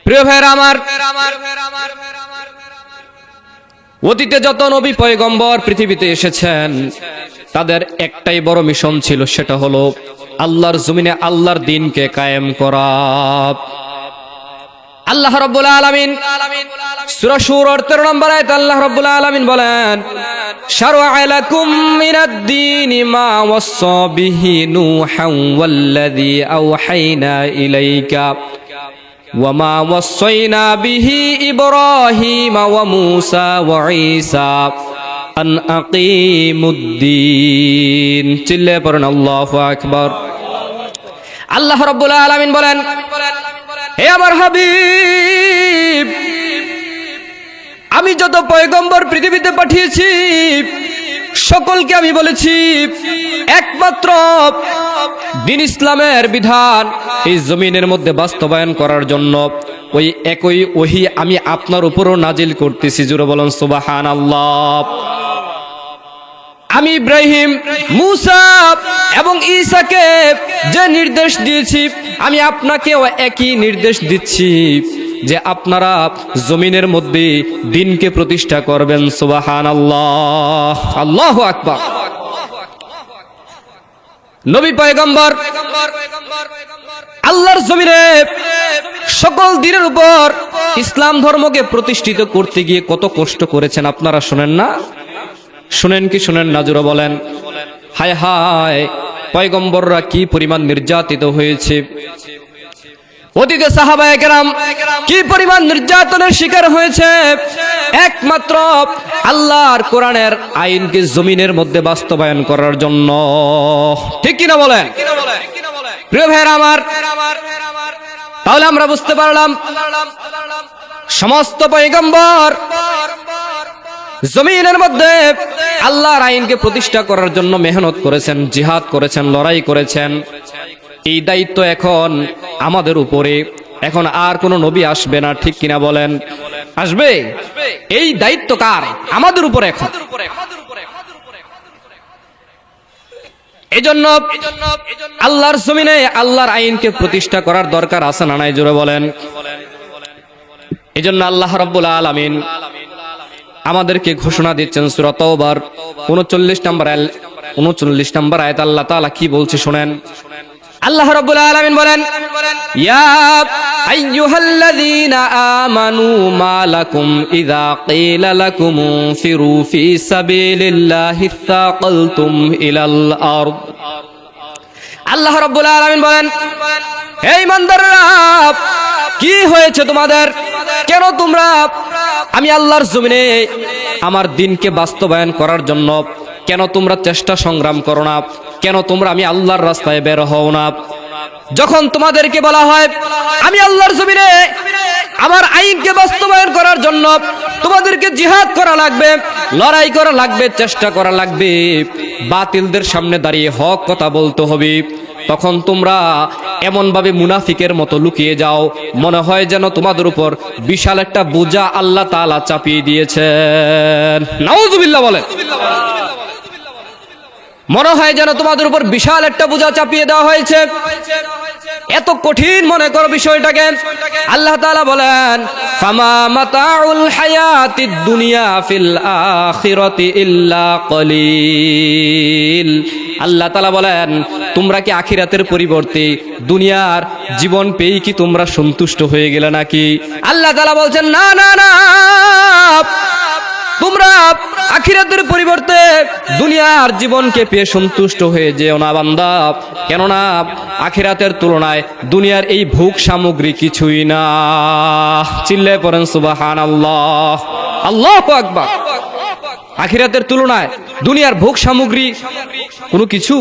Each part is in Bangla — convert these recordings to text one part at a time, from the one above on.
প্রিয় ভাইরা আমার, অতীতে যত নবী পয়গম্বর পৃথিবীতে এসেছেন তাদের একটাই বড় মিশন ছিল, সেটা হলো আল্লাহর জমিনে আল্লাহর দ্বীনকে কায়েম করা। আল্লাহ রাব্বুল আলামিন সূরা সূরার 13 নম্বর আয়াতে আল্লাহ রাব্বুল আলামিন বলেন, শারআ লাকুম মিনাদ-দীনি মা ওয়াসসা বিহি নূহান ওয়াল্লাযী আওহাইনা ইলাইকা ওয়া মা ওয়াসাইনা বিহি ইব্রাহিম ওয়া মূসা ওয়া ঈসা আন আকিমুদ-দীন। চিল্লায়ে পড়েন আল্লাহু আকবার। আল্লাহ রাব্বুল আলামিন বলেন, হে আমার হাবিব, আমি যত পয়গম্বর পৃথিবীতে পাঠিয়েছি সকলকে আমি বলেছি একমাত্র দ্বীন ইসলামের বিধান এই জমিনের মধ্যে বাস্তবায়ন করার জন্য ওই একই ওহী আমি আপনার উপরও নাজিল করতেছি। জোরে বলেন সুবহানাল্লাহ। আমি ইব্রাহিম, মূসা এবং ঈসাকে যে নির্দেশ দিয়েছি আমি আপনাকেও একই নির্দেশ দিচ্ছি যে আপনারা জমিনের মধ্যে দ্বীনকে প্রতিষ্ঠা করবেন। সুবহানাল্লাহ, আল্লাহু আকবার। নবী পয়গম্বর আল্লাহর জমিনে সকল দ্বীনের উপর ইসলাম ধর্মকে প্রতিষ্ঠিত করতে গিয়ে কত কষ্ট করেছেন আপনারা শোনেন না? শুনেন কি শুনেন না? জোরে বলেন। হায় হায়, পয়গম্বররা কি পরিমাণ নির্যাতিত হয়েছে। অতীতে সাহাবায়ে কেরাম কি পরিমাণ নির্যাতনের শিকার হয়েছে একমাত্র আল্লাহর কোরআনের আইনকে জমিনের মধ্যে বাস্তবায়ন করার জন্য। ঠিক কিনা বলেন? প্রিয় ভাইরা আমার, তাহলে আমরা বুঝতে পারলাম সমস্ত পয়গম্বর জমিনের মধ্যে আল্লাহর আইনকে প্রতিষ্ঠা করার জন্য মেহনত করেছেন, জিহাদ করেছেন, লড়াই করেছেন। এই দায়িত্ব এখন আমাদের উপরে। এখন আর কোন নবী আসবে না, ঠিক কিনা বলেন? আসবে? এই দায়িত্ব কার? আমাদের উপরে। এখন এজন্য আল্লাহর জমিনে আল্লাহর আইনকে প্রতিষ্ঠা করার দরকার আছে না নাই? জোরে বলেন। এজন্য আল্লাহ রাব্বুল আলামিন আমাদেরকে ঘোষণা দিচ্ছেন সূরা তাওবার 39 নম্বর আয়াত আল্লাহ তাআলা কি বলছে শুনেন। আল্লাহ রাব্বুল আলামিন বলেন, ইয়া আইয়ুহাল্লাযীনা আমানু মা লাকুম ইযা ক্বিলা লাকুম ফিরু ফি সাবিলিল্লাহি ইসতাকালতুম ইলাল আরদ। আল্লাহ রাব্বুল আলামিন বলেন, হে ঈমানদাররা, কি হয়েছে তোমাদের? কেন তোমরা আমি আল্লাহর জমিনে আমার দ্বীনকে বাস্তবায়ন করার জন্য কেন তোমরা চেষ্টা সংগ্রাম করো না? কেন তোমরা আমি আল্লাহর রাস্তায় বের হও না? যখন তোমাদেরকে বলা হয় আমি আল্লাহর জমিনে আমার আইনকে বাস্তবায়ন করার জন্য তোমাদেরকে জিহাদ করা লাগবে, লড়াই করা লাগবে, চেষ্টা করা লাগবে, বাতিলদের সামনে দাঁড়িয়ে হক কথা বলতে হবে, তখন তোমরা এমন ভাবে মুনাফিকের মতো লুকিয়ে যাও, মনে হয় যেন তোমাদের উপর বিশাল একটা বোঝা আল্লাহ তাআলা চাপিয়ে দিয়েছেন। নাউজুবিল্লাহ বলেন। মনে হয় যেন তোমাদের উপর বিশাল একটা বোঝা চাপিয়ে দেওয়া হয়েছে। এত কঠিন মনে করো বিষয়টাকে। আল্লাহ তাআলা বলেন, ফামা মাতাউল হায়াতিদ দুনিয়া ফিল আখিরাতি ইল্লা কলিল। আল্লাহ তাআলা বলেন, তোমরা কি আখিরাতের পরিবর্তে দুনিয়ার জীবন পেয়ে কি তোমরা সন্তুষ্ট হয়ে গেলে নাকি? আল্লাহ তাআলা বলছেন, না না না, তোমরা আখিরাতের পরিবর্তে দুনিয়ার জীবনকে পেয়ে সন্তুষ্ট হয়ে যেও না বান্দা। কেননা আখিরাতের তুলনায় দুনিয়ার এই ভোগ সামগ্রী কিছুই না। চিল্লায়ে পড়েন সুবহানাল্লাহ, আল্লাহু আকবার। আখিরাতের তুলনায় দুনিয়ার ভোগ সামগ্রী কোনো কিছু।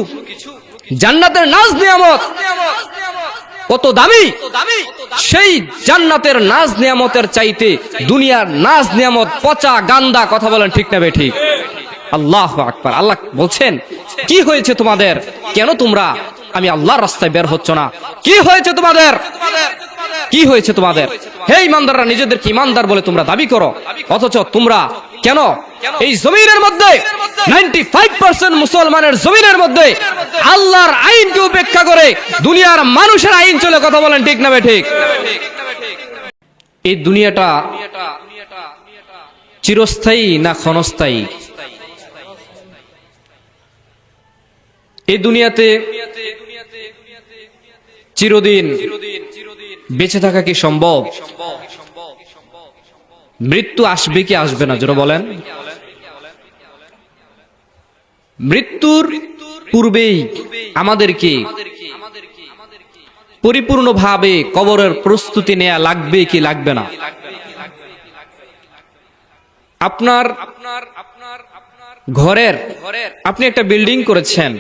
জান্নাতের নাজ নিয়ামত কত দামি, সেই জান্নাতের নাজ নিয়ামতের চাইতে দুনিয়ার নাজ নিয়ামত পচা গান্দা। কথা বলেন ঠিক না বেঠিক? আল্লাহু আকবার। আল্লাহ বলছেন, কি হয়েছে তোমাদের? কেন তোমরা আমি আল্লাহর রাস্তায় বের হচ্ছ না? কি হয়েছে তোমাদের? কি হয়েছে তোমাদের? হে ঈমানদাররা, নিজেদেরকে ঈমানদার বলে তোমরা দাবি করো, অথচ তোমরা কেন এই জমিনের মধ্যে 95% মুসলমানের জমিনের মধ্যে আল্লাহর আইনকে উপেক্ষা করে দুনিয়ার মানুষের আইন চলে? কথা বলেন ঠিক না বেঠিক? এই দুনিয়াটা চিরস্থায়ী না ক্ষণস্থায়ী? এই দুনিয়াতে চিরদিন বেঁচে থাকা কি সম্ভব? মৃত্যু আসবে কি আসবে না, জোরে বলেন। মৃত্যুর পূর্বেই আমাদেরকে পরিপূর্ণভাবে কবরের প্রস্তুতি নেওয়া লাগবে কি লাগবে না? আপনার ঘরের আপনি একটা বিল্ডিং করেছেন,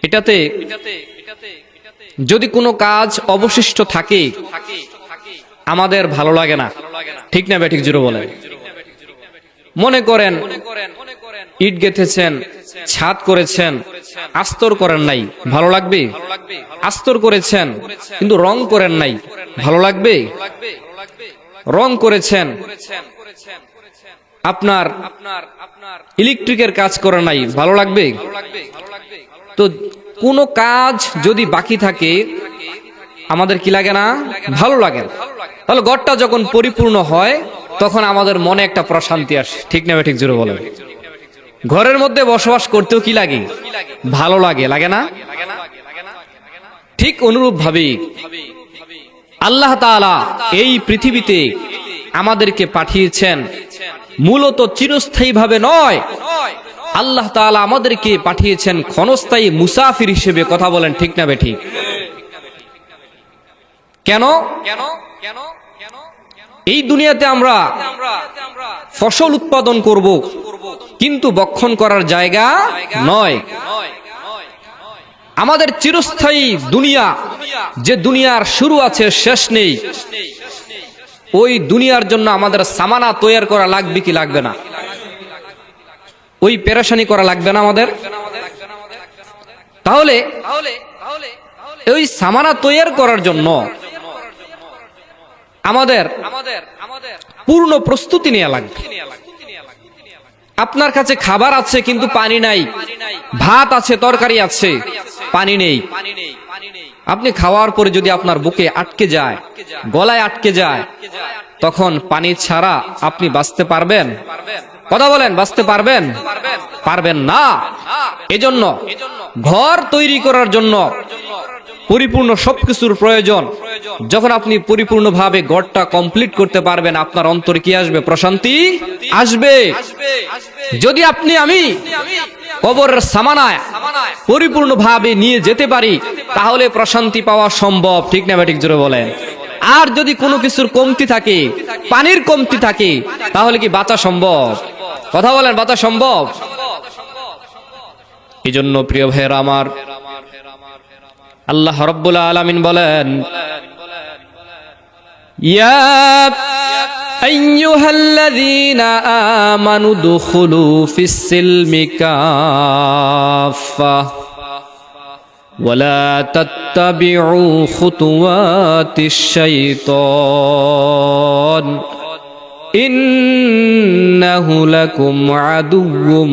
এটাতে যদি কোনো কাজ অবশিষ্ট থাকে আমাদের ভালো লাগে না, ঠিক না বেঠিক, জোরে বলেন। মনে করেন ইট গেঁথেছেন, ছাদ করেছেন, আস্তর করেন নাই, ভালো লাগবে? আস্তর করেছেন কিন্তু রং করেন নাই, ভালো লাগবে? রং করেছেন, আপনার ইলেকট্রিকের কাজ করে নাই, ভালো লাগবে? তো কোনো কাজ যদি বাকি থাকে আমাদের কি লাগে না? ভালো লাগে না। তাহলে ঘরটা যখন পরিপূর্ণ হয় তখন আমাদের মনে একটা প্রশান্তি আসে, ঠিক না ঠিক, জোরে বলেন। ঘরের মধ্যে বসবাস করতেও কি লাগে? ভালো লাগে, লাগে না? ঠিক অনুরূপ ভাবে আল্লাহ তাআলা এই পৃথিবীতে আমাদেরকে পাঠিয়েছেন মূলত চিরস্থায়ী ভাবে নয়, আল্লাহ তাআলা আমাদেরকে পাঠিয়েছেন ক্ষণস্থায়ী মুসাফির হিসেবে। কথা বলেন ঠিক না বেঠিক? কেন? এই দুনিয়াতে আমরা ফসল উৎপাদন করব কিন্তু বক্ষণ করার জায়গা নয়। আমাদের চিরস্থায়ী দুনিয়া, যে দুনিয়ার শুরু আছে শেষ নেই, ওই দুনিয়ার জন্য আমাদের সামানা তৈরি করা লাগবে কি লাগবে না? ওই পেরেশানি করা লাগবে না আমাদের? তাহলে ওই সামানা তৈরি করার জন্য আমাদের পূর্ণ প্রস্তুতি নেওয়া লাগবে। আপনার কাছে খাবার আছে কিন্তু পানি নাই, ভাত আছে, তরকারি আছে, পানি নেই। আপনি খাওয়ার পরে যদি আপনার বুকে আটকে যায়, গলায় আটকে যায়, তখন পানি ছাড়া আপনি বাঁচতে পারবেন? কথা বলেন, বাঁচতে পারবেন? পারবেন না। এজন্য ঘর তৈরি করার জন্য পরিপূর্ণ সবকিছুর প্রয়োজন। যখন আপনি পরিপূর্ণভাবে ঘরটা কমপ্লিট করতে পারবেন, আপনার অন্তরে কি আসবে? প্রশান্তি আসবে। যদি আপনি আমি কবরের সামানায় পরিপূর্ণভাবে নিয়ে যেতে পারি তাহলে প্রশান্তি পাওয়া সম্ভব, ঠিক না ঠিক, জোরে বলেন। আর যদি কোনো কিছুর কমতি থাকে, পানির কমতি থাকে, তাহলে কি বাঁচা সম্ভব? কথা বলেন, বাঁচা সম্ভব? এই জন্য প্রিয় ভাইয়েরা আমার, আল্লাহ রাব্বুল আলামিন বলেন, ইয়া আইয়ুহাল্লাযীনা আমানু দুখুলু ফিস-সিলমি কাফা ওয়ালা তাত্তাবিউ খুতুওয়াতিশ শাইতান ইন্নাহু লাকুম আদুউম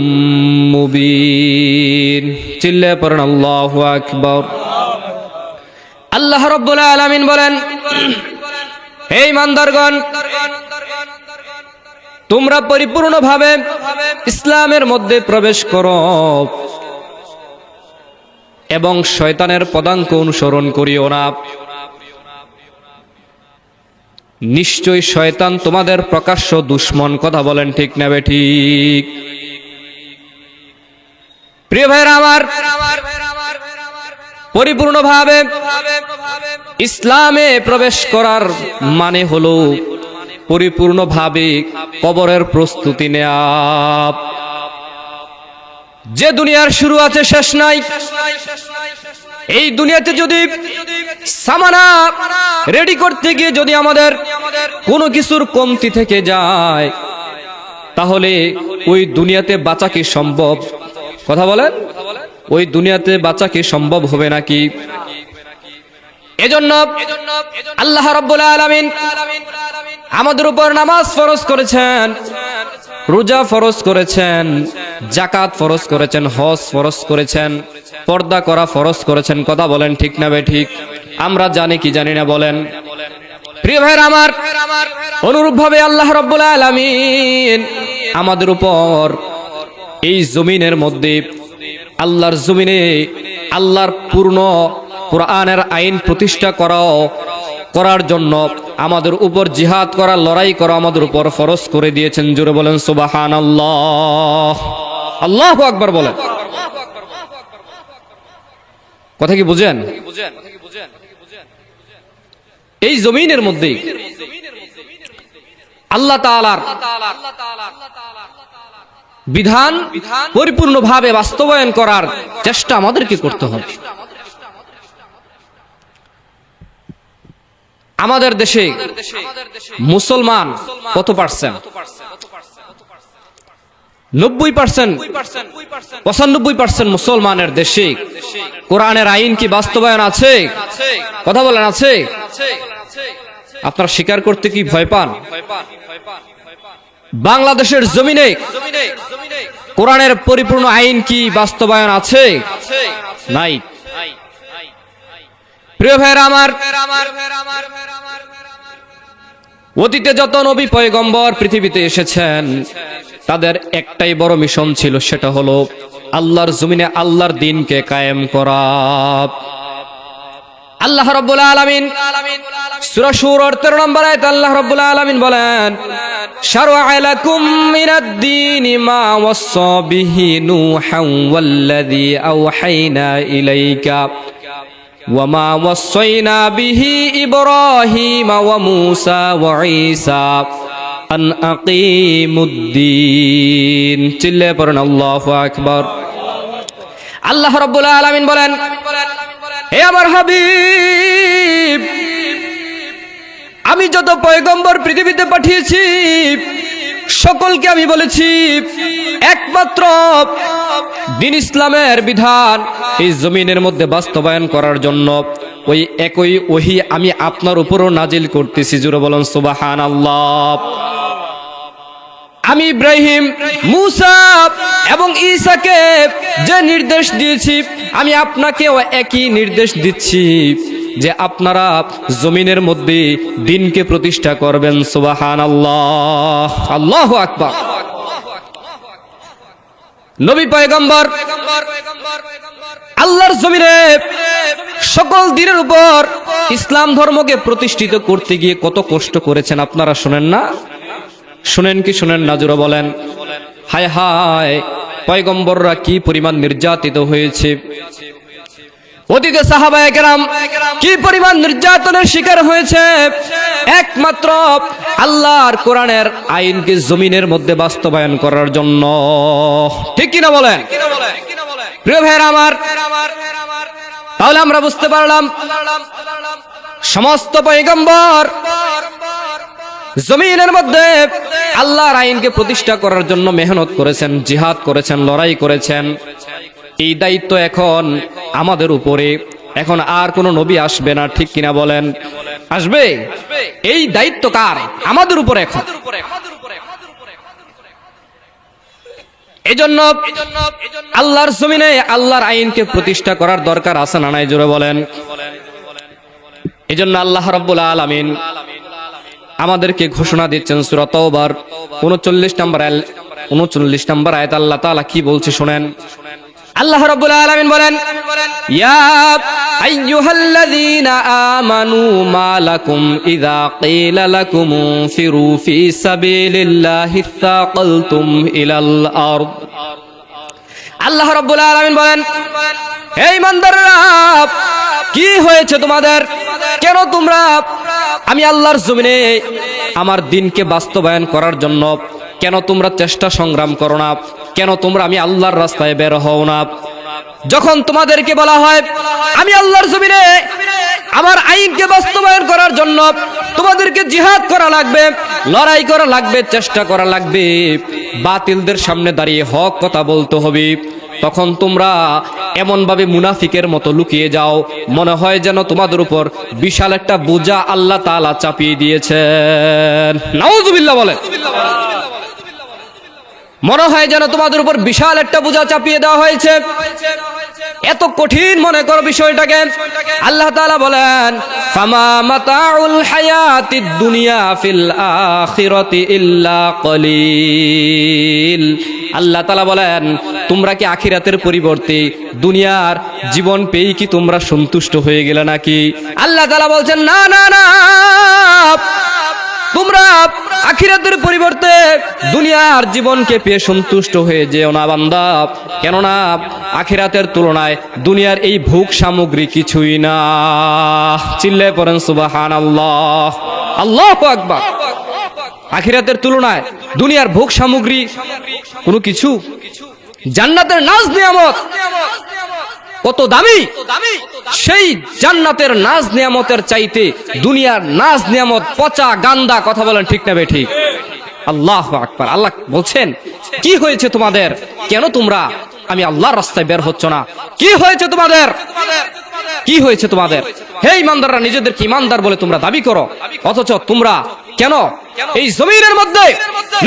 মুবিন। চিল্লায়ে পড়েন আল্লাহু আকবার। আল্লাহ রাব্বুল আলামিন বলেন, হে ইমানদারগণ, তোমরা পরিপূর্ণভাবে ইসলামের মধ্যে প্রবেশ করো এবং শয়তানের পদাঙ্ক অনুসরণ করিও না। নিশ্চয়ই শয়তান তোমাদের প্রকাশ্য দুশমন। কথা বলেন ঠিক না বেঠিক? প্রিয় ভাইরা আমার, পরিপূর্ণভাবে ইসলামে প্রবেশ করার মানে হলো পরিপূর্ণভাবে কবরের প্রস্তুতি নেওয়া। যে দুনিয়ার শুরু আছে শেষ নাই, এই দুনিয়াতে যদি সামানা রেডি করতে গিয়ে যদি আমাদের কোনো কিছুর কমতি থেকে যায় তাহলে ওই দুনিয়াতে বাঁচা কি সম্ভব? কথা বলেন, ওই দুনিয়াতে বাঁচা কি সম্ভব হবে নাকি? এজন্য আল্লাহ রাব্বুল আলামিন আমাদের উপর নামাজ ফরজ করেছেন, রোজা ফরজ করেছেন, যাকাত ফরজ করেছেন, হজ ফরজ করেছেন, পর্দা করা ফরজ করেছেন। কথা বলেন ঠিক না বেঠিক? আমরা জানি কি জানি না বলেন? প্রিয় ভাইরা আমার, অনুরূপভাবে আল্লাহ রাব্বুল আলামিন আমাদের উপর এই জমিনের মধ্যে, আল্লাহর জমিনে আল্লাহর পূর্ণ কোরআনের আইন প্রতিষ্ঠা করার জন্য আমাদের উপর জিহাদ করা, লড়াই করা আমাদের উপর ফরজ করে দিয়েছেন। জোরে বলেন সুবহানাল্লাহ, আল্লাহু আকবার বলেন। কথা কি বুঝেন? এই জমিনের মধ্যে আল্লাহ তাআলার বিধান পরিপূর্ণভাবে বাস্তবায়ন করার চেষ্টা আমাদেরকে করতে হবে। আমাদের দেশে মুসলমান কত পার্সেন্ট? 90%, 95% মুসলমানের দেশে কোরআনের আইন কি বাস্তবায়ন আছে? কথা বলেন, আছে? আপনারা স্বীকার করতে কি ভয় পান? বাংলাদেশের জমিনে কোরআনের পরিপূর্ণ আইন কি বাস্তবায়ন আছে? নাই। প্রিয় ভাইরা আমার, অতীতে যত নবী পয়গম্বর পৃথিবীতে এসেছেন তাদের একটাই বড় মিশন ছিল, সেটা হলো আল্লাহর জমিনে আল্লাহর দ্বীনকে কায়েম করা। আল্লাহ রাব্বুল আলামিন সূরা সূরার 13 নম্বর আয়াতে আল্লাহ রাব্বুল আলামিন বলেন, শারআ লাকুম মিনাদ-দীনি মা ওয়াসসা বিহি নূহান ওয়াল্লাযী আওহাইনা ইলাইকা ওয়া মা ওয়াসাইনা বিহি ইব্রাহিমা ওয়া মূসা ওয়া ঈসা আন আকিমুদ্দীন। চিল্লায়ে পড়েন আল্লাহু আকবার। আল্লাহ রাব্বুল আলামিন বলেন, হে আমার হাবিব, আমি যত পয়গম্বর পৃথিবীতে পাঠিয়েছি সকলকে আমি বলেছি একমাত্র দ্বীন ইসলামের বিধান এই জমিনের মধ্যে বাস্তবায়ন করার জন্য ওই একই ওহী আমি আপনার উপরও নাজিল করতেছি। জোরে বলেন সুবহানাল্লাহ। আমি ইব্রাহিম, মূসা এবং ঈসাকে যে নির্দেশ দিয়েছি আমি আপনাকেও একই নির্দেশ দিচ্ছি যে আপনারা জমিনের মধ্যে দ্বীনকে প্রতিষ্ঠা করবেন। সুবহানাল্লাহ, আল্লাহু আকবার। নবী পয়গম্বর আল্লাহর জমিনে সকল দ্বীনের উপর ইসলাম ধর্মকে প্রতিষ্ঠিত করতে গিয়ে কত কষ্ট করেছেন আপনারা শোনেন না? শুনেন কি শুনেন না? জোরে বলেন। হায় হায়, পয়গম্বররা কি পরিমাণ নির্যাতিত হয়েছে। অতীতে সাহাবায়ে কেরাম কি পরিমাণ নির্যাতনের শিকার হয়েছে একমাত্র আল্লাহর কোরআনের আইনকে জমিনের মধ্যে বাস্তবায়ন করার জন্য। ঠিক কিনা বলেন? প্রিয় ভাইরা আমার, তাহলে আমরা বুঝতে পারলাম সমস্ত পয়গম্বর জমিনের মধ্যে আল্লাহর আইনকে প্রতিষ্ঠা করার জন্য মেহনত করেছেন, জিহাদ করেছেন, লড়াই করেছেন। এই দায়িত্ব এখন আমাদের উপরে। এখন আর কোন নবী আসবে না, ঠিক কিনা বলেন? আসবে? এই দায়িত্ব কার? আমাদের উপরে এখন। এজন্য আল্লাহর জমিনে আল্লাহর আইনকে প্রতিষ্ঠা করার দরকার আছে না নাই? জোরে বলেন। এজন্য আল্লাহ রাব্বুল আলামিন আমাদেরকে ঘোষণা দিচ্ছেন সূরা তাওবার 39 নম্বর আয়াত। আল্লাহ তাআলা কি বলছে শুনেন। আল্লাহ রাব্বুল আলামিন বলেন, ইয়া আইয়ুহাল্লাযীনা আমানু মা লাকুম ইযা ক্বিলা লাকুম ফিরু ফি সাবিলিল্লাহি সাকালতুম ইলাল আরদ। আল্লাহ রাব্বুল আলামিন বলেন, হে ঈমানদাররা, কি হয়েছে তোমাদের? কেন তোমরা আমি আল্লাহর জমিনে আমার দ্বীনকে বাস্তবায়ন করার জন্য কেন তোমরা চেষ্টা সংগ্রাম করো না? কেন তোমরা আমি আল্লাহর রাস্তায় বের হও না? যখন তোমাদেরকে বলা হয় আমি আল্লাহর জমিনে আমার আইনকে বাস্তবায়ন করার জন্য তোমাদেরকে জিহাদ করা লাগবে, লড়াই করা লাগবে, চেষ্টা করা লাগবে, বাতিলদের সামনে দাঁড়িয়ে হক কথা বলতে হবে, তখন তোমরা এমন ভাবে মুনাফিকের মতো লুকিয়ে যাও, মনে হয় যেন তোমাদের উপর বিশাল একটা বোঝা আল্লাহ তাআলা চাপিয়ে দিয়েছেন। নাউজুবিল্লাহ বলেন। মনে হয় যেন তোমাদের উপর বিশাল একটা বোঝা চাপিয়ে দেওয়া হয়েছে। এত কঠিন মনে করো বিষয়টাকে। আল্লাহ তাআলা বলেন ফামা মাতাউল হায়াতিদ দুনিয়া ফিল আখিরাতি ইল্লা কলিল। আল্লাহ তাআলা বলেন তোমরা কি আখিরাতের পরিবর্তে দুনিয়ার জীবন পেয়ে কি তোমরা সন্তুষ্ট হয়ে গেলে নাকি? আল্লাহ তাআলা বলছেন না না না, তোমরা আখিরাতের পরিবর্তে দুনিয়ার জীবনকে পেয়ে সন্তুষ্ট হয়ে যেও না বান্দা, কেননা আখিরাতের তুলনায় দুনিয়ার এই ভোগ সামগ্রী কিছুই না। চিল্লায়ে পড়েন সুবহানাল্লাহ, আল্লাহু আকবার। আখিরাতের তুলনায় দুনিয়ার ভোগ সামগ্রী কোনো কিছু। জান্নাতের নাজ নিয়ামত কত দামি, সেই জান্নাতের নাজ নিয়ামতের চাইতে দুনিয়ার নাজ নিয়ামত পচা গান্দা। কথা বলেন ঠিক না বেঠিক? আল্লাহু আকবার। আল্লাহ বলছেন কি হয়েছে তোমাদের? কেন তোমরা আমি আল্লাহর রাস্তায় বের হচ্ছ না? কি হয়েছে তোমাদের? কি হয়েছে তোমাদের? হে ইমানদাররা, নিজেদেরকে ইমানদার বলে তোমরা দাবি করো, অথচ তোমরা কেন এই জমিনের মধ্যে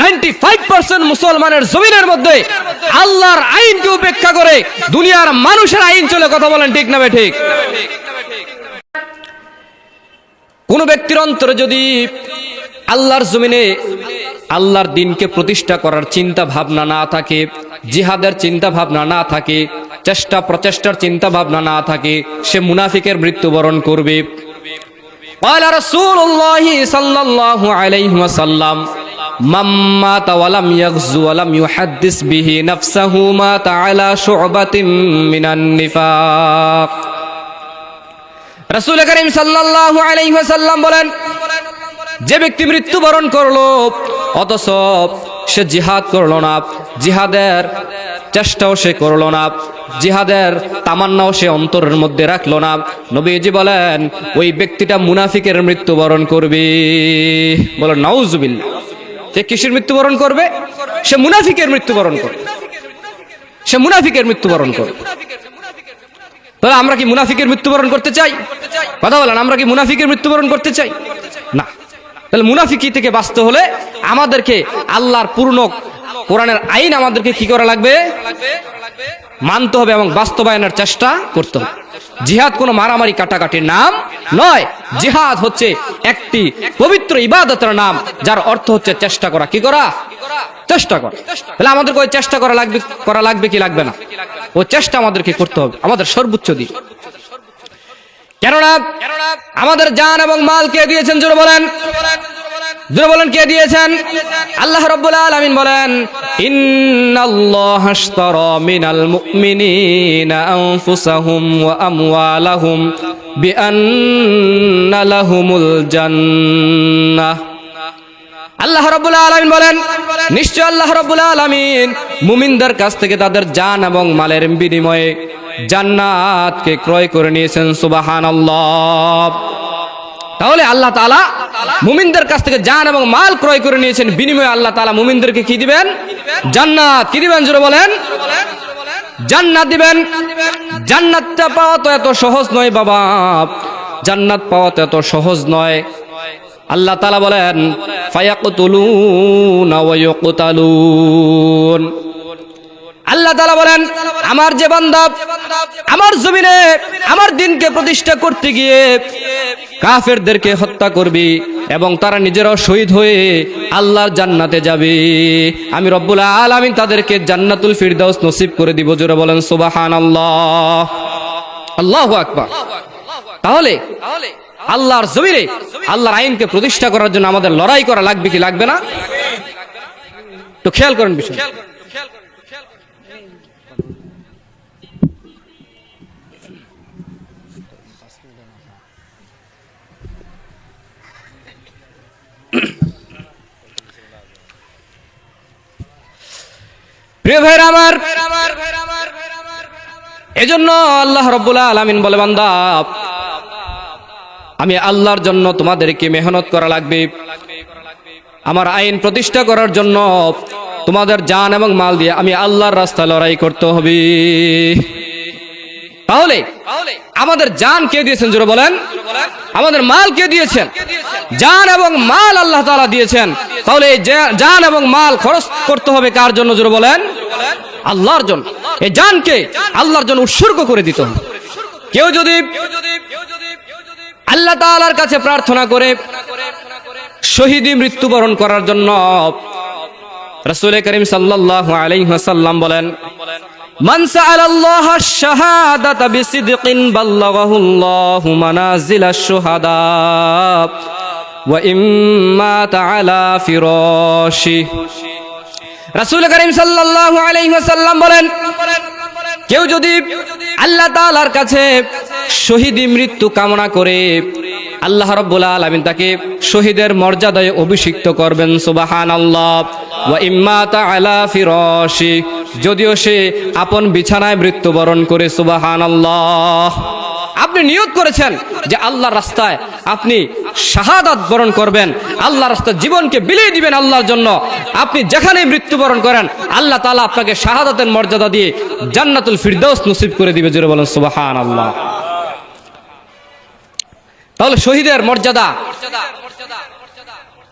95% মুসলমানের জমিনের মধ্যে আল্লাহর আইনকে উপেক্ষা করে দুনিয়ার মানুষের আইন চলে? কথা বলেন ঠিক না বেঠিক? কোন ব্যক্তির অন্তরে যদি আল্লাহর জমিনে আল্লাহর দ্বীনকে প্রতিষ্ঠা করার চিন্তা ভাবনা না থাকে, জিহাদের চিন্তা ভাবনা না থাকে, চেষ্টা প্রচেষ্টার চিন্তা ভাবনা না থাকে, সে মুনাফিকের মৃত্যুবরণ করবে। قال رسول الله صلى الله عليه وسلم من مات ولم يغزو ولم يحدث به نفسه مات على شعبة من النفاق। রাসূল করিম সাল্লাল্লাহু আলাইহি ওয়াসাল্লাম বলেন, যে ব্যক্তি মৃত্যুবরণ করলো অথচ সে জিহাদ করলো না, জিহাদের চেষ্টাও সে করলো না, জিহাদের তামান্নাও সে অন্তরের মধ্যে রাখলো না, নবীজি বলেন ওই ব্যক্তিটা মুনাফিকের মৃত্যুবরণ করবে। বলেন নাউজুবিল্লাহ। সে কিসের মৃত্যুবরণ করবে? সে মুনাফিকের মৃত্যুবরণ করবে। সে মুনাফিকের মৃত্যুবরণ করবে। তাহলে আমরা কি মুনাফিকের মৃত্যুবরণ করতে চাই? কথা বলেন, আমরা কি মুনাফিকের মৃত্যুবরণ করতে চাই? না। তাহলে মুনাফিকি থেকে বাঁচতে হলে আমাদেরকে আল্লাহর পূর্ণ কোরআনের আইন আমাদেরকে কি করা লাগবে? মানতে হবে এবং বাস্তবায়নের চেষ্টা করতে হবে। জিহাদ কোনো মারামারি কাটাকাটির নাম নয়। জিহাদ হচ্ছে একটি পবিত্র ইবাদতের নাম, যার অর্থ হচ্ছে চেষ্টা করা। কি করা? চেষ্টা করা। তাহলে আমাদেরকে ওই চেষ্টা করা লাগবে কি লাগবে না? ওই চেষ্টা আমাদেরকে করতে হবে, আমাদের সর্বোচ্চ দিয়ে। কেননা আমাদের জান এবং মাল কে দিয়েছেন? জোরে বলেন, জোরে বলেন, কে দিয়েছেন? আল্লাহ রাব্বুল আলামিন বলেন ইন্নাল্লাহা আশতারা মিনাল মুমিনিনা আনফুসাহুম ওয়া আমওয়ালাহুম বিআন্না লাহুমুল জান্নাহ। আল্লাহ রাব্বুল আলামিন বলেন নিশ্চয় আল্লাহ রাব্বুল আলামিন মুমিনদের কাছ থেকে তাদের জান এবং মালের বিনিময়ে জান্নাতকে ক্রয় করে নিয়েছেন। সুবহানাল্লাহ। তাহলে আল্লাহ তাআলা মুমিনদের কাছ থেকে জান এবং মাল ক্রয় করে নিয়েছেন, বিনিময়ে আল্লাহ তাআলা মুমিনদেরকে কি দিবেন? জান্নাত। কি দিবেন? জোরে বলেন, জান্নাত দিবেন। জান্নাতটা পাওয়া তো এত সহজ নয় বাবা, জান্নাত পাওয়া তো এত সহজ নয়। আল্লাহ তাআলা বলেন ফায়াকতুলুনা ওয়া ইউকতালুন। আল্লাহ তাআলা বলেন আমার যে বান্দা আমার জমিনে আমার দ্বীনকে প্রতিষ্ঠা করতে গিয়ে কাফেরদেরকে হত্যা করবে এবং তারা নিজেরাও শহীদ হয়ে আল্লাহর জান্নাতে যাবে, আমি রব্বুল আলামিন তাদেরকে জান্নাতুল ফিরদাউস নসিব করে দিব। জোরে বলেন সুবহানাল্লাহ, আল্লাহু আকবার। তাহলে আল্লাহর জমিনে আল্লাহর আইনকে প্রতিষ্ঠা করার জন্য আমাদের লড়াই করা লাগবে কি লাগবে না? তো খেয়াল করেন বিষয়। প্রিয় ভাইরা আমার, এজন্য আল্লাহ রাব্বুল আলামিন বলে বান্দা আমি আল্লাহর জন্য তোমাদেরকে মেহনত করা লাগবে, আমার আইন প্রতিষ্ঠা করার জন্য তোমাদের জান এবং মাল দিয়ে আমি আল্লাহর রাস্তায় লড়াই করতে হবে। তাহলে আমাদের জান কে দিয়েছেন? জোরে বলেন, আমাদের মাল কে দিয়েছেন? জান এবং মাল আল্লাহ তাআলা দিয়েছেন। তাহলে জান এবং মাল খরচ করতে হবে কার জন্য? জোরে বলেন, আল্লাহর জন্য। এই জানকে আল্লাহর জন্য উৎসর্গ করে দিতে হবে। কেউ যদি আল্লাহ তাআলার কাছে প্রার্থনা করে শহীদি মৃত্যুবরণ করার জন্য, রাসূল করিম সাল্লাল্লাহু আলাইহি ওয়াসাল্লাম বলেন, মান সাআলাল্লাহ আশ-শাহাদাতা বিসিদকিন বাল্লাগাহুল্লাহু মানাজিলাশ শুহাদা ওয়া ইম্মা তাআলা ফিরাশি। রাসূল করিম সাল্লাল্লাহু আলাইহি ওয়াসাল্লাম বলেন, কেউ যদি আল্লাহ তাআলার কাছে শহীদি মৃত্যু কামনা করে, আল্লাহ রাব্বুল আলামিন তাকে শহীদের মর্যাদায় অভিষিক্ত করবেন। সুবহানাল্লাহ। ওয়া ইম্মা তাআলা ফিরাশি, যদিও সে আপন বিছানায় মৃত্যুবরণ করে। সুবহানাল্লাহ। আপনি নিয়ত করেছেন যে আল্লাহর রাস্তায় আপনি শাহাদাত বরণ করবেন, আল্লাহর রাস্তায় জীবনকে বিলিয়ে দিবেন আল্লাহর জন্য। আপনি যেখানে মৃত্যুবরণ করেন আল্লাহ তাআলা আপনাকে শাহাদাতের মর্যাদা দিয়ে জান্নাতুল ফিরদাউস নসিব করে দিবে। জোরে বলেন সুবহানাল্লাহ। তাহলে শহীদের মর্যাদা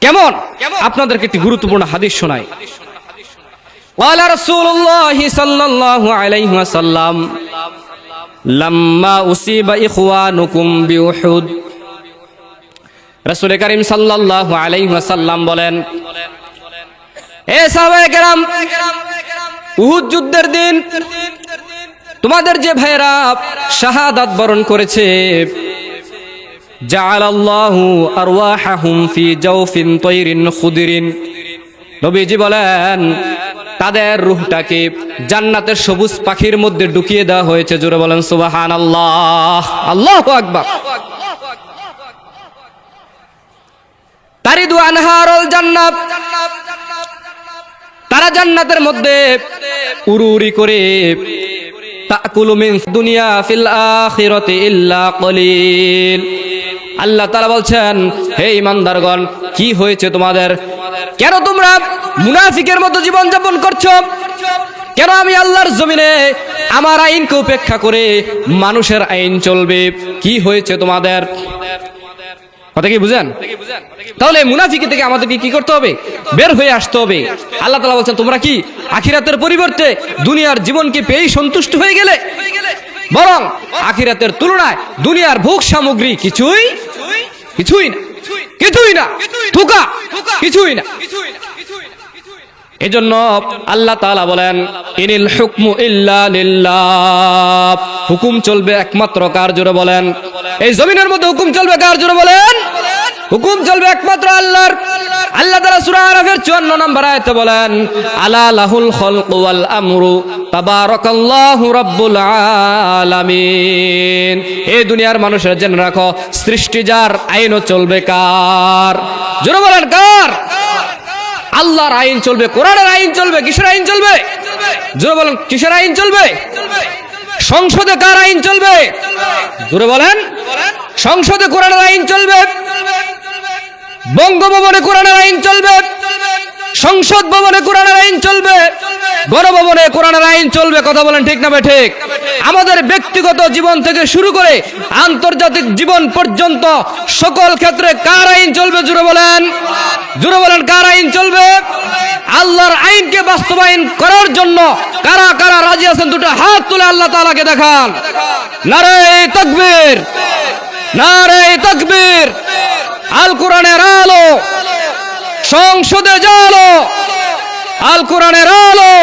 কেমন, আপনাদেরকে একটি গুরুত্বপূর্ণ হাদিস শোনাই। ওয়ালা রাসূলুল্লাহ সাল্লাল্লাহু আলাইহি ওয়াসাল্লাম লাম্মা উসিবা ইখওয়ানুকুম বিউহুদ। রাসূল করিম সাল্লাল্লাহু আলাইহি ওয়াসাল্লাম বলেন, এ সাহাবায়ে কেরাম, উহুদ যুদ্ধের দিন তোমাদের যে ভাইরা শাহাদাত বরণ করেছে, জাআলাল্লাহু আরওয়াহাহুম ফি জাওফিন তায়রিন খুদরিন। নবীজি বলেন, তাদের রূহটাকে জান্নাতের সবুজ পাখির মধ্যে ঢুকিয়ে দেওয়া হয়েছে। জোরে বলেন সুবহানাল্লাহ। আল্লাহু আকবার। তারিদু আনহারুল জান্নাত, তারা জান্নাতের মধ্যে উড়ুরি করে, তাকুলু মিন দুনিয়া ফিল আখিরাতি ইল্লা কলিল। আল্লাহ তাআলা বলছেন, হে ঈমানদারগণ, কি হয়েছে তোমাদের? কেন তোমরা মুনাফিকের মতো জীবন যাপন করছো? কেন আমি আল্লাহর জমিনে আমার আইনকে উপেক্ষা করে মানুষের আইন চলবে? কি হয়েছে তোমাদের? কথা কি বুঝেন? তাহলে মুনাফিকি থেকে আমাদেরকে কি করতে হবে? বের হয়ে আসতে হবে। আল্লাহ তাআলা বলছেন, তোমরা কি আখিরাতের পরিবর্তে দুনিয়ার জীবনকে পেয়েই সন্তুষ্ট হয়ে গেলে? বরং আখিরাতের তুলনায় দুনিয়ার ভোগ সামগ্রী কিছুই না, কিছুই না, ধোঁকা, কিছুই না। এজন্য আল্লাহ তাআলা বলেন, ইনিল হুকমু ইল্লা লিল্লাহ, হুকুম চলবে একমাত্র কার? জোরে বলেন। এই জমিনের মধ্যে হুকুম চলবে কার? জোরে বলেন। হুকুম চলবে একমাত্র আল্লাহর। আল্লাহ তাআলা সূরা আরাফের 54 নম্বর আয়াতে বলেন, আলা লাহুল খালকু ওয়াল আমরু তাবারাকাল্লাহু রাব্বুল আলামিন। এই দুনিয়ার মানুষের জেনে রাখো, সৃষ্টি যার, আইনও চলবে কার? জোরে বলেন কার? আল্লাহর আইন চলবে, কোরআনের আইন চলবে। কিসের আইন চলবে? জোরে বলেন, কিসের আইন চলবে? সংসদে কার আইন চলবে? জোরে বলেন। সংসদে কোরআনের আইন চলবে, বঙ্গভবনে কোরআনের আইন চলবে, সংসদ ভবনে কোরআনের আইন চলবে, গণভবনে কোরআনের আইন চলবে। কথা বলেন ঠিক না ঠিক? আমাদের ব্যক্তিগত জীবন থেকে শুরু করে আন্তর্জাতিক জীবন পর্যন্ত সকল ক্ষেত্রে কার আইন চলবে? জোরে বলেন, জোরে বলেন, কার আইন চলবে? আল্লাহর আইনকে বাস্তবায়ন করার জন্য কারা কারা রাজি আছেন? দুটো হাত তুলে আল্লাহ তাআলাকে দেখান। নারে তাকবীর, নারে তাকবীর। আল কোরআনের আলো, সংসদে জ্বালো, আল কোরআনের আলো।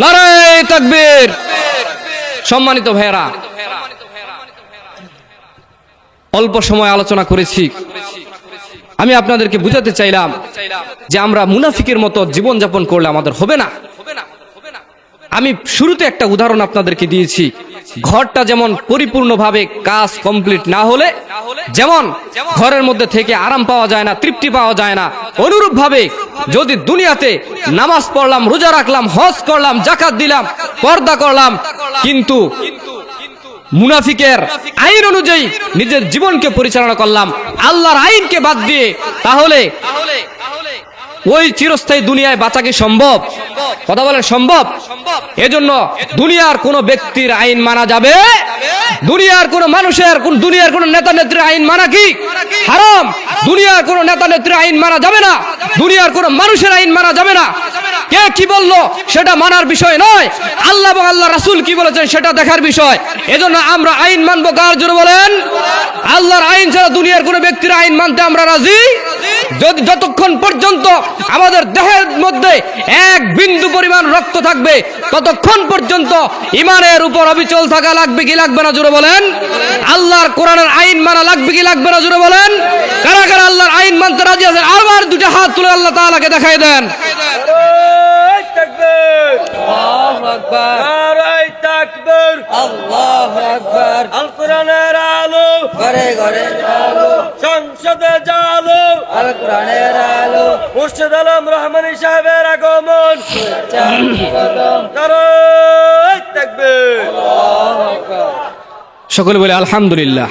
নারে তাকবীর। সম্মানিত ভাইরা, অল্প সময় আলোচনা করেছি। আমি আপনাদেরকে বুঝাতে চাইলাম যে আমরা মুনাফিকের মতো জীবন যাপন করলে আমাদের হবে না। আমি শুরুতে একটা উদাহরণ আপনাদেরকে দিয়েছি। ঘরটা যেমন পরিপূর্ণভাবে কাজ কমপ্লিট না হলে যেমন ঘরের মধ্যে থেকে আরাম পাওয়া যায় না, তৃপ্তি পাওয়া যায় না, অনুরূপ ভাবে যদি দুনিয়াতে নামাজ পড়লাম, রোজা রাখলাম, হজ করলাম, যাকাত দিলাম, পর্দা করলাম, কিন্তু মুনাফিকের আইন অনুযায়ী নিজের জীবনকে পরিচালনা করলাম আল্লাহর আইনকে বাদ দিয়ে, তাহলে ওই চিরস্থায়ী দুনিয়ায় বাঁচা কি সম্ভব? কথা বলেন, সম্ভব? এজন্য দুনিয়ার কোন ব্যক্তির আইন মানা যাবে, দুনিয়ার কোন মানুষের, দুনিয়ার কোন নেতা নেত্রীর আইন মানা কি হারাম। দুনিয়ার কোন নেতা নেত্রীর আইন মানা যাবে না, দুনিয়ার কোন মানুষের আইন মানা যাবে না। কে কি বললো সেটা মানার বিষয় নয়, আল্লাহ এবং আল্লাহ রাসূল কি বলেছেন সেটা দেখার বিষয়। এজন্য আমরা আইন মানবো কার জন্য বলেন? আল্লাহর আইন ছাড়া দুনিয়ার কোনো ব্যক্তির আইন মানতে আমরা রাজি। যদি যতক্ষণ পর্যন্ত আমাদের দেহের মধ্যে এক বিন্দু পরিমাণ রক্ত থাকবে ততক্ষণ পর্যন্ত ঈমানের উপর অবিচল থাকা লাগবে কি লাগবে না জোরে বলেন? আল্লাহর কোরআনের আইন মানা লাগবে কি লাগবে না জোরে বলেন? কারা কারা আল্লাহর আইন মানতে রাজি আছেন আবার দুটো হাত তুলে আল্লাহ তাআলাকে দেখাই দেন। আল্লাহু আকবার, নারায়ে তাকবীর, আল্লাহু আকবার। আল কোরআনের আলো ঘরে ঘরে আলো, সংসদে জালো আল কোরআনের আলো, মুর্শিদ আলম রহমানী সাহেবের আগমন, নারায়ে তাকবীর, আল্লাহু আকবার। সকলে বলে আলহামদুলিল্লাহ।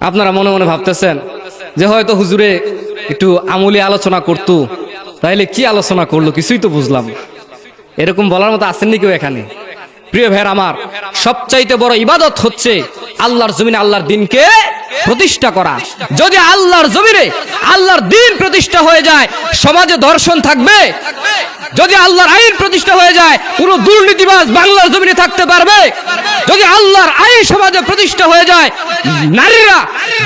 আপনারা মনে মনে ভাবতেছেন যে হয়তো হুজুরে একটু আমলি আলোচনা করতো, তাইলে কি আলোচনা করলো কিছুই তো বুঝলাম। এরকম বলার মতো আসেননি কেউ এখানে? প্রিয় ভাইয়ের আমার, সবচাইতে বড় ইবাদত হচ্ছে আল্লাহর জমিনে আল্লাহর দিনকে প্রতিষ্ঠা করা। যদি আল্লাহর জমিনে আল্লাহর দিন প্রতিষ্ঠা হয়ে যায় সমাজে দর্শন থাকবে? যদি আল্লাহর আইন প্রতিষ্ঠা হয়ে যায় কোন দুর্নীতিবাজ বাংলার জমিনে থাকতে পারবে? যদি আল্লাহর আইন সমাজে প্রতিষ্ঠা হয়ে যায় নারীরা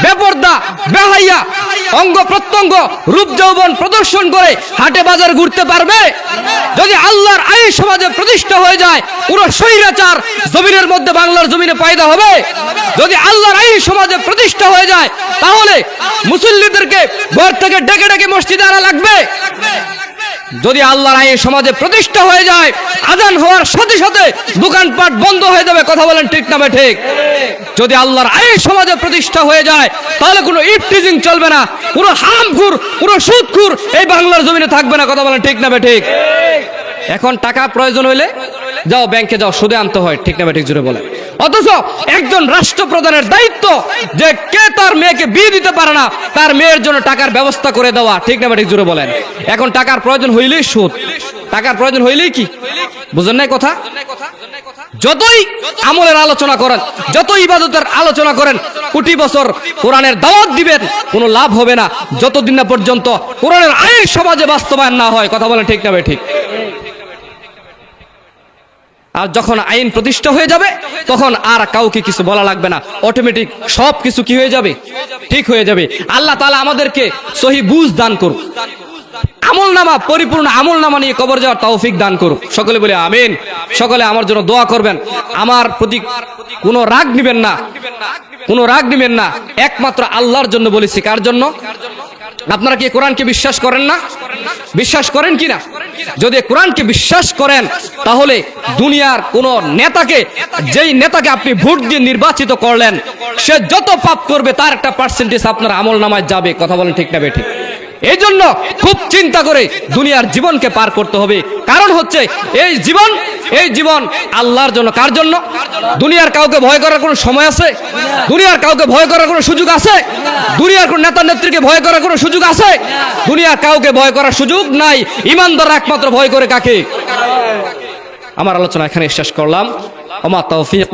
বেপরদা বেহাইয়া অঙ্গ প্রত্যঙ্গ রূপ যৌবন প্রদর্শন করে হাটে বাজার ঘুরতে পারবে? যদি আল্লাহর আইন সমাজে প্রতিষ্ঠা হয়ে যায় পুরো স্বৈরাচার জমিনের মধ্যে বাংলার জমিনে পয়দা হবে? যদি আল্লাহর আইন সমাজে প্রতিষ্ঠা হয়ে যায় তাহলে মুসল্লিদেরকে ঘর থেকে ডেকে ডেকে মসজিদে আনা লাগবে? যদি আল্লাহর আইন সমাজে প্রতিষ্ঠা হয়ে যায় আযান হওয়ার সাথে সাথে দোকানপাট বন্ধ হয়ে যাবে, কথা বলেন ঠিক না ঠিক? যদি আল্লাহর আইন সমাজে প্রতিষ্ঠা হয়ে যায় তাহলে কোনো ইফটিজিং চলবে না, কোনো হারামখোর কোনো সুদখোর এই বাংলার জমিনে থাকবে না, কথা বলেন ঠিক না ঠিক? এখন টাকা প্রয়োজন হইলে যাও ব্যাংকে যাও, সুদে আনতে হয়, ঠিক না ঠিক জুড়ে বলেন। অথচ একজন রাষ্ট্রপ্রধানের দায়িত্ব যে কে তার মেয়েকে বিয়ে দিতে পারে না তার মেয়ের জন্য টাকার ব্যবস্থা করে দেওয়া, ঠিক না ঠিক জুড়ে বলেন। এখন টাকার প্রয়োজন হইলেই সুদ, টাকার প্রয়োজন হইলেই কি বুঝেন নাই কথা? যতই আমলের আলোচনা করেন, যত ইবাদতের আলোচনা করেন, কোটি বছর কোরআনের দাওয়াত দিবেন কোনো লাভ হবে না যতদিন না পর্যন্ত কোরআনের আইন সমাজে বাস্তবায়ন না হয়, কথা বলেন ঠিক না ঠিক? আর যখন আইন প্রতিষ্ঠা হয়ে যাবে তখন আর কাউকে কিছু বলা লাগবে না, অটোমেটিক সব কিছু কি হয়ে যাবে, ঠিক হয়ে যাবে। আল্লাহ তাআলা আমাদেরকে সহি বুঝ দান করুক, আমলনামা পরিপূর্ণ আমলনামা নিয়ে কবর যাওয়ার তৌফিক দান করুক। সকলে বলে আমিন। সকলে আমার জন্য দোয়া করবেন। আমার প্রতি কোনো রাগ নিবেন না, কোনো রাগ নিবেন না, একমাত্র আল্লাহর জন্য বলেছি। কার জন্য? আপনারা কি কোরআনকে বিশ্বাস করেন না? বিশ্বাস করেন কি না? যদি কোরআনকে বিশ্বাস করেন তাহলে দুনিয়ার কোন নেতাকে, যেই নেতাকে আপনি ভোট দিয়ে নির্বাচিত করলেন, সে যত পাপ করবে তার একটা পার্সেন্টেজ আপনার আমলনামায় যাবে, কথা বলেন ঠিক না ঠিক? এই জন্য খুব চিন্তা করে দুনিয়ার জীবনকে পার করতে হবে। কারণ হচ্ছে এই জীবন আল্লাহর জন্য। কার জন্য? দুনিয়ার কাউকে ভয় করার কোনো সময় আছে? দুনিয়ার কাউকে ভয় করার কোনো সুযোগ আছে? দুনিয়ার কোন নেতা নেত্রীকে ভয় করার কোনো সুযোগ আছে? দুনিয়ার কাউকে ভয় করার সুযোগ নাই। ঈমানদার একমাত্র ভয় করে কাকে? আমার আলোচনা এখানে শেষ করলাম। ওমা তৌফিক